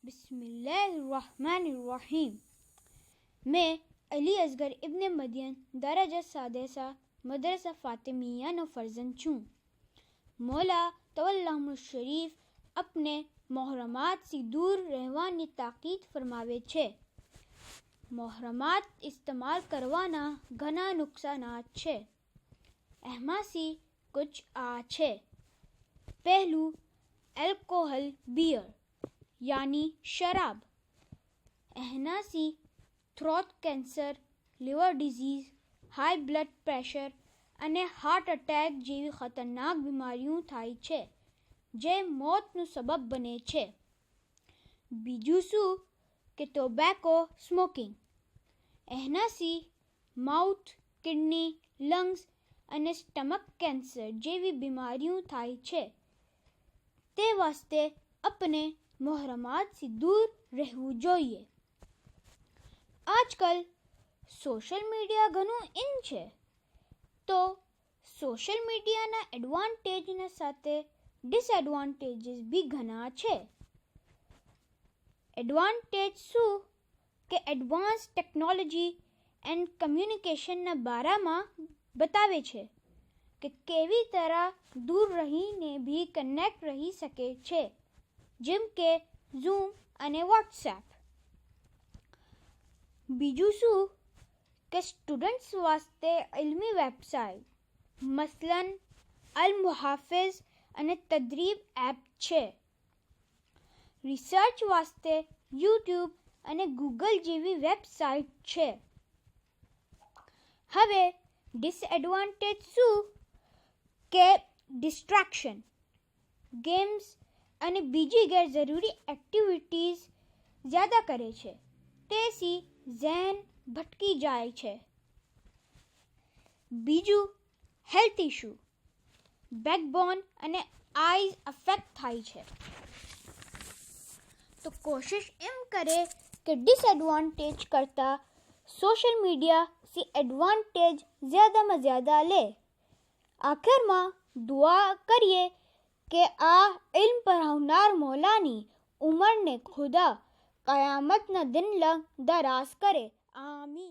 बिस्मिल्लाहिर्रहमानिर्रहीम। मैं अली असगर इब्न मदियन दरजा सादेसा मदरसा फातिमिया નો ફરજંદ છું। મૌલા તવલ્લાહુલ શરીફ अपने મોહરમાતથી દૂર રહેવાની તાકીદ ફરમાવે છે। મોહરમાત ઇસ્તેમાલ કરવાના ઘણા નુકસાનાત છે। એમાંથી कुछ आ છે। પહેલું, એલ્કોહોલ બિયર यानी शराब। एहनासी throat cancer, liver disease, high blood pressure અને હાર્ટ અટેક જેવી ખતરનાક બીમારીઓ થાય છે જે મોતનું સબબ બને છે। બીજું શું કે ટોબેકો સ્મોકિંગ। એહનાસી માઉથ, કિડની, લંગ્સ અને સ્ટમક કેન્સર જેવી બીમારીઓ થાય છે। તે વાસ્તે આપણે મોહરમાતથી દૂર રહેવું જોઈએ। આજકાલ સોશિયલ મીડિયા ઘણું ઇન છે, તો સોશિયલ મીડિયાના એડવાન્ટેજના સાથે ડિસએડવાન્ટેજીસ બી ઘણા છે। એડવાન્ટેજ શું કે એડવાન્સ ટેકનોલોજી એન્ડ કમ્યુનિકેશનના બારામાં બતાવે છે કે કેવી તરહ દૂર રહીને બી કનેક્ટ રહી શકે છે, જેમ કે ઝૂમ અને વોટ્સએપ। બીજું શું કે સ્ટુડન્ટ્સ વાસ્તે ઇલ્મી વેબસાઇટ મસલન અલ મુહાફિઝ અને તદરીબ એપ છે। રિસર્ચ વાસ્તે યુટ્યુબ અને ગૂગલ જેવી વેબસાઇટ છે। હવે ડિસએડવાન્ટેજ શું કે ડિસ્ટ્રેક્શન, ગેમ્સ અને બીજી ગેરજરૂરી એક્ટિવિટીઝ જ્યાદા કરે છે, તેથી ઝહેન ભટકી જાય છે। બીજું, હેલ્થ ઇશ્યુ, બેકબોન અને આઈઝ અફેક્ટ થાય છે। તો કોશિશ એમ કરે કે ડિસએડવાન્ટેજ કરતાં સોશિયલ મીડિયાથી એડવાન્ટેજ જ્યાદામાં જ્યાદા લે। આખિરમાં દુઆ કરીએ કે આ ઇલ્મ પढ़ावनार मौलानी उमर ने खुदा क़यामत न दिन लग दराज करे। आमीन।